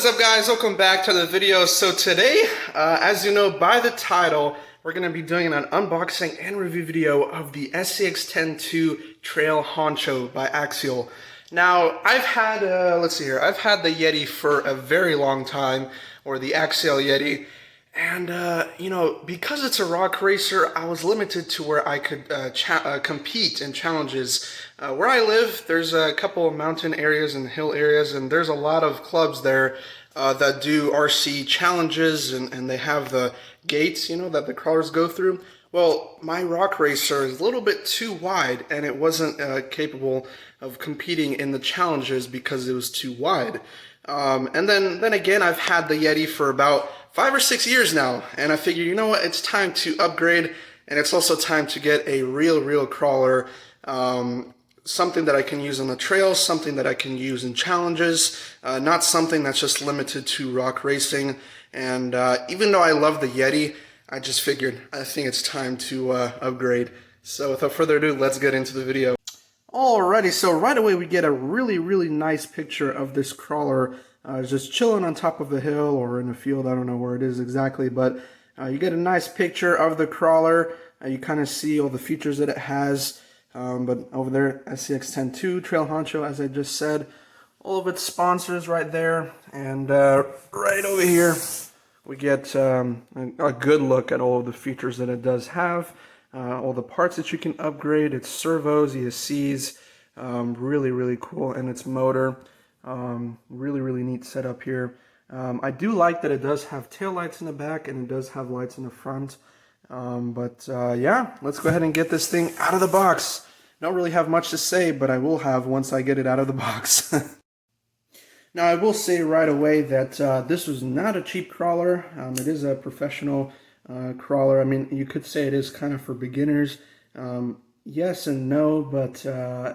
What is up, guys? Welcome back to the video. So today, as you know by the title, we're going to be doing an unboxing and review video of the SCX10 Trail Honcho by Axial. Now, I've had, let's see here, I've had the Yeti for a very long time, or the Axial Yeti, and, you know, because it's a rock racer, I was limited to where I could compete in challenges. Where I live, there's a couple of mountain areas and hill areas, and there's a lot of clubs there that do RC challenges, and they have the gates, you know, that the crawlers go through. Well, my rock racer is a little bit too wide, and it wasn't capable of competing in the challenges because it was too wide. And then again, I've had the Yeti for about 5 or 6 years now, and I figured, you know what, it's time to upgrade, and it's also time to get a real crawler, something that I can use on the trails, something that I can use in challenges, not something that's just limited to rock racing. And even though I love the Yeti, I just figured, I think it's time to upgrade. So without further ado, let's get into the video. Alrighty, so right away we get a really nice picture of this crawler just chilling on top of a hill or in a field. I don't know where it is exactly, but you get a nice picture of the crawler. You kind of see all the features that it has. But over there, SCX10 Trail Honcho, as I just said, all of its sponsors right there. And right over here, we get a good look at all of the features that it does have. All the parts that you can upgrade, its servos, ESCs, really cool, and its motor, really neat setup here. I do like that it does have tail lights in the back and it does have lights in the front. Yeah, let's go ahead and get this thing out of the box. Don't really have much to say, but I will have once I get it out of the box. Now, I will say right away that this was not a cheap crawler. It is a professional crawler. I mean, you could say it is kind of for beginners. Yes and no, but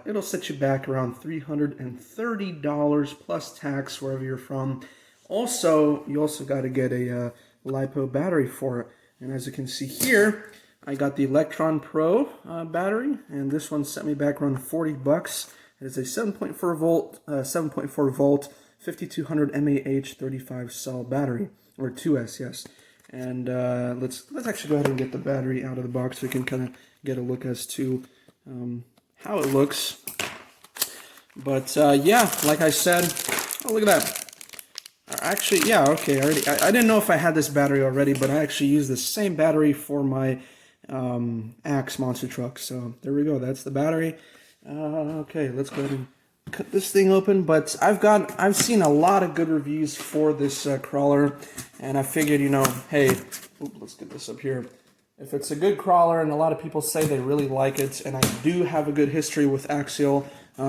it'll set you back around $330 plus tax wherever you're from. Also, you also got to get a LiPo battery for it. And as you can see here, I got the Electron Pro battery, and this one set me back around 40 bucks. It is a 7.4 volt, 5200 mAh 35 cell battery, or 2S, yes. And let's actually go ahead and get the battery out of the box so we can kind of get a look as to how it looks. But yeah, like I said, oh, look at that. Actually, yeah, okay, I didn't know if I had this battery already, but I actually used the same battery for my Axe monster truck. So there we go, that's the battery. Okay, let's go ahead and cut this thing open. But I've seen a lot of good reviews for this crawler, and I figured, you know, hey, let's get this up here. If it's a good crawler, and a lot of people say they really like it, and I do have a good history with Axial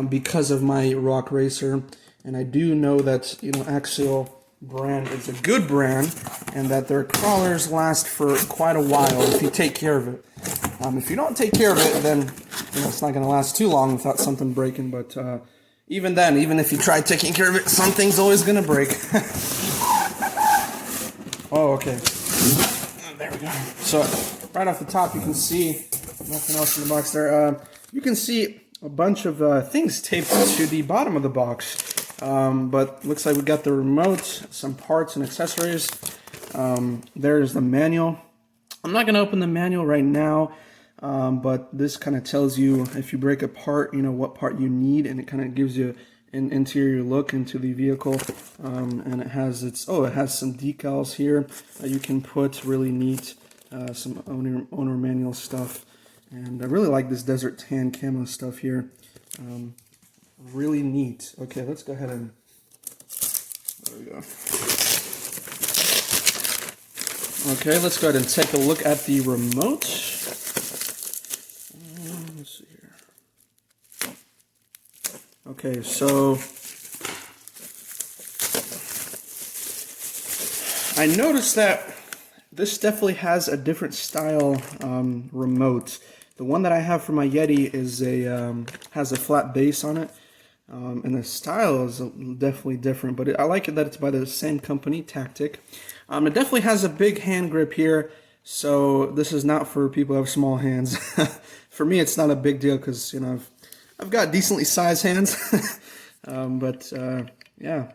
because of my rock racer. And I do know that, you know, Axial brand is a good brand, and that their crawlers last for quite a while if you take care of it. If you don't take care of it, then, you know, it's not going to last too long without something breaking. But even then, even if you try taking care of it, something's always going to break. Oh, okay. There we go. So right off the top, you can see nothing else in the box there. You can see a bunch of things taped to the bottom of the box. But looks like we got the remote, some parts and accessories. There's the manual. I'm not going to open the manual right now, but this kind of tells you if you break a part, you know, what part you need, and it kind of gives you an interior look into the vehicle. And it has it has some decals here you can put, really neat, some owner manual stuff. And I really like this desert tan camo stuff here. Really neat. Okay, let's go ahead and, there we go. Okay, let's go ahead and take a look at the remote. Let's see here. Okay, so I noticed that this definitely has a different style remote. The one that I have for my Yeti is has a flat base on it. And the style is definitely different, but I like it that it's by the same company, Tactic. It definitely has a big hand grip here, so this is not for people who have small hands. For me, it's not a big deal because, you know, I've got decently sized hands. Yeah,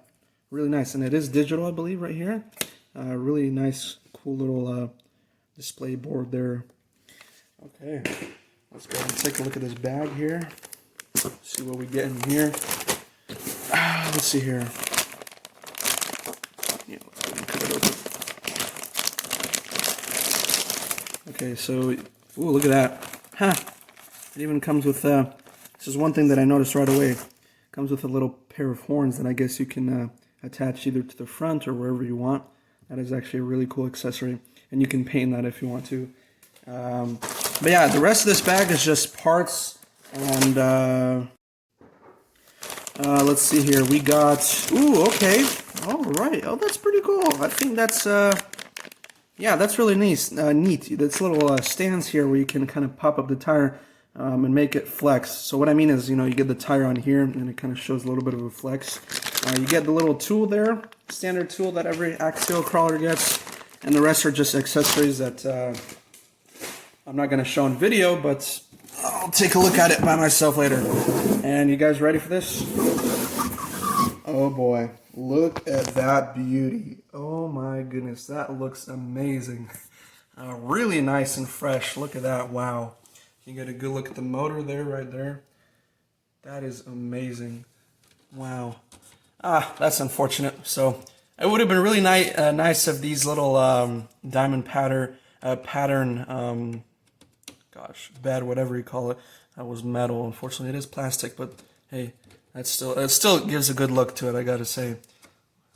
really nice. And it is digital, I believe, right here. Really nice, cool little display board there. Okay, let's go ahead and take a look at this bag here. See what we get in here. Let's see here. Yeah, let's go ahead and cut it open. Okay, so, ooh, look at that. Huh. It even comes with, this is one thing that I noticed right away. It comes with a little pair of horns that I guess you can attach either to the front or wherever you want. That is actually a really cool accessory. And you can paint that if you want to. But yeah, the rest of this bag is just parts. And let's see here. We got, ooh, okay. All right. Oh, that's pretty cool. I think that's, yeah, that's really nice. Neat. This little stands here where you can kind of pop up the tire and make it flex. So what I mean is, you know, you get the tire on here and it kind of shows a little bit of a flex. You get the little tool there, standard tool that every Axial crawler gets. And the rest are just accessories that I'm not going to show in video, but I'll take a look at it by myself later. And you guys ready for this? Oh boy, look at that beauty. Oh my goodness, that looks amazing. Really nice and fresh. Look at that, wow. You get a good look at the motor there, right there. That is amazing. Wow. That's unfortunate. So it would have been really nice if these little diamond pattern, gosh, bed, whatever you call it, that was metal. Unfortunately, it is plastic, but hey, it still gives a good look to it, I gotta say.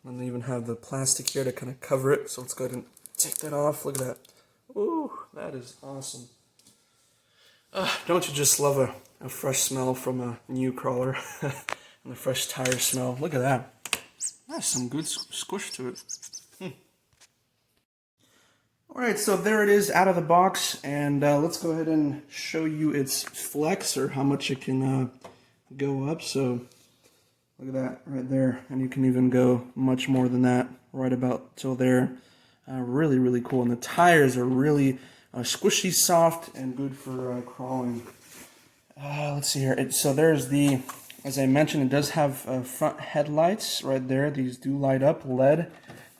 And they even have the plastic here to kind of cover it. So let's go ahead and take that off. Look at that. Ooh, that is awesome. Don't you just love a fresh smell from a new crawler and a fresh tire smell? Look at that. That's some good squish to it. Alright, so there it is out of the box, and let's go ahead and show you its flex, or how much it can go up. So look at that right there, and you can even go much more than that, right about till there. Really, really cool, and the tires are really squishy, soft, and good for crawling. Let's see here. So there's the, as I mentioned, it does have front headlights right there. These do light up, LED,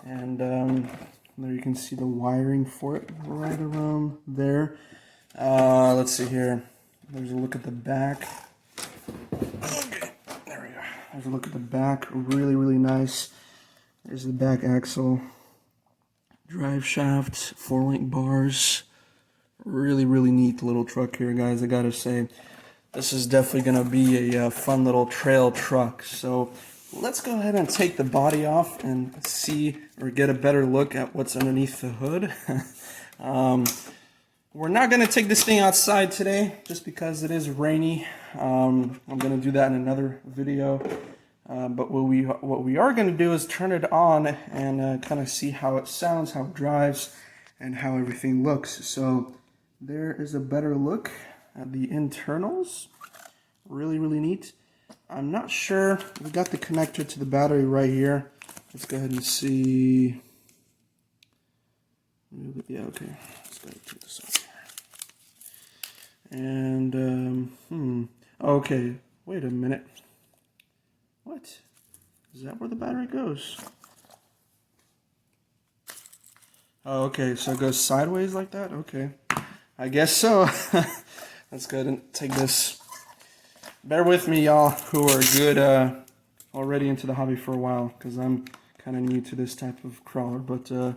and there you can see the wiring for it right around there. Let's see here. There's a look at the back. Okay, there we go. There's a look at the back. Really, really nice. There's the back axle. Drive shaft, 4-link bars. Really, really neat little truck here, guys. I gotta say, this is definitely gonna be a fun little trail truck. So let's go ahead and take the body off and see, or get a better look at what's underneath the hood. We're not gonna take this thing outside today, just because it is rainy. I'm gonna do that in another video. But what we are going to do is turn it on and kind of see how it sounds, how it drives, and how everything looks. So there is a better look at the internals. Really, really neat. I'm not sure. We got the connector to the battery right here. Let's go ahead and see. Yeah, okay. Let's go ahead and take this off here. And, okay. Wait a minute. What? Is that where the battery goes? Oh, okay, so it goes sideways like that? Okay. I guess so. Let's go ahead and take this. Bear with me, y'all, who are good already into the hobby for a while, because I'm kind of new to this type of crawler. But, okay,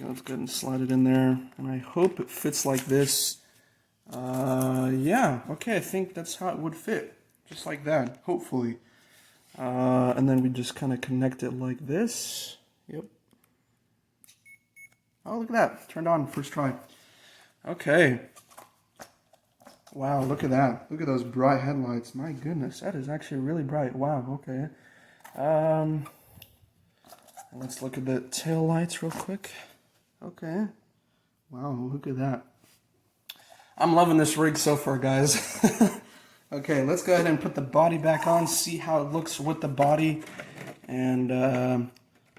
let's go ahead and slide it in there. And I hope it fits like this. Yeah, okay, I think that's how it would fit. Just like that, hopefully. And then we just kind of connect it like this. Yep. Oh, look at that. Turned on first try. Okay. Wow, look at that. Look at those bright headlights. My goodness, that is actually really bright. Wow, okay. Let's look at the tail lights real quick. Okay. Wow, look at that. I'm loving this rig so far, guys. Okay, let's go ahead and put the body back on, see how it looks with the body, and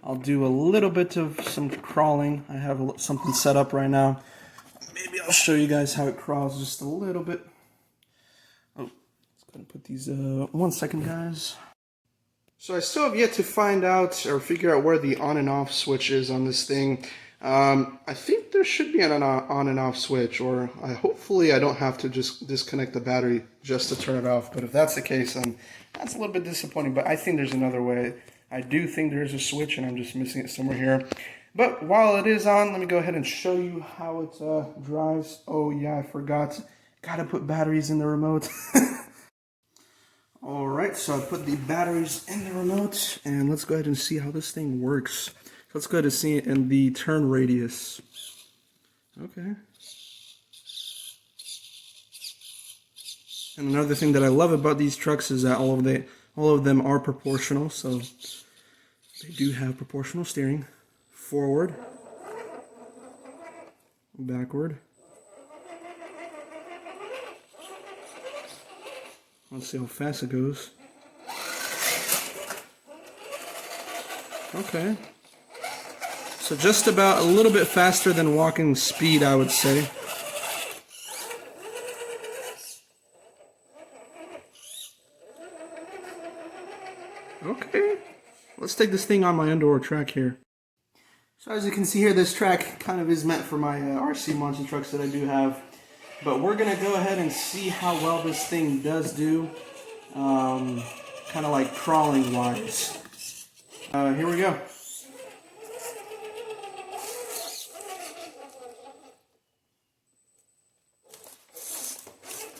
I'll do a little bit of some crawling. I have something set up right now. Maybe I'll show you guys how it crawls just a little bit. Oh, let's go ahead and put these, 1 second, guys. So I still have yet to find out or figure out where the on and off switch is on this thing. I think there should be an on and off switch, or hopefully I don't have to just disconnect the battery just to turn it off. But if that's the case, that's a little bit disappointing. But I think there's another way. I do think there is a switch, and I'm just missing it somewhere here. But while it is on, let me go ahead and show you how it drives. Oh yeah, I forgot. Gotta put batteries in the remote. Alright, so I put the batteries in the remote, and let's go ahead and see how this thing works. Let's go ahead and see it in the turn radius. Okay. And another thing that I love about these trucks is that all of them are proportional, so they do have proportional steering. Forward, backward. Let's see how fast it goes. Okay. So just about a little bit faster than walking speed, I would say. Okay. Let's take this thing on my indoor track here. So as you can see here, this track kind of is meant for my RC monster trucks that I do have. But we're going to go ahead and see how well this thing does do, kind of like crawling wise. Here we go.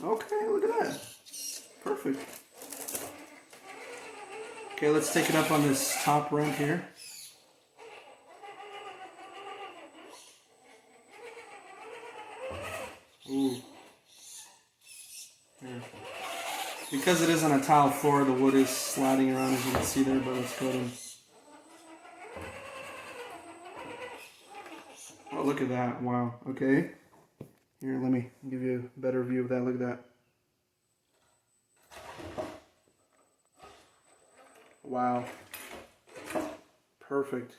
Okay, look at that. Perfect. Okay, let's take it up on this top ramp here. Ooh. Here. Because it is on a tile floor, the wood is sliding around as you can see there, but let's go ahead. Oh, look at that. Wow. Okay. Here, let me give you a better view of that. Look at that. Wow. Perfect.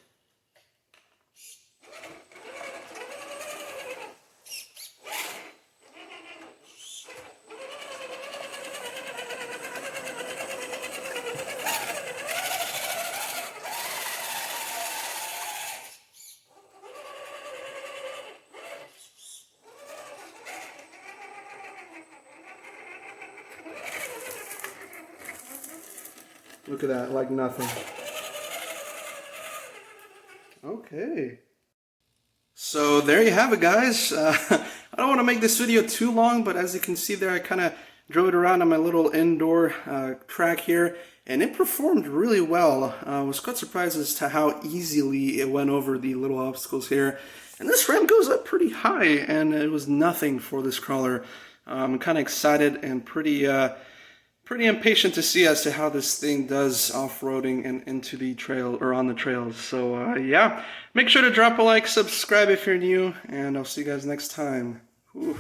Look at that, like nothing. Okay. So there you have it, guys. I don't want to make this video too long, but as you can see there, I kind of drove it around on my little indoor track here, and it performed really well. I was quite surprised as to how easily it went over the little obstacles here. And this ramp goes up pretty high, and it was nothing for this crawler. I'm kind of excited and pretty impatient to see as to how this thing does off-roading and into the trail or on the trails. So yeah, make sure to drop a like, subscribe if you're new, and I'll see you guys next time. Ooh.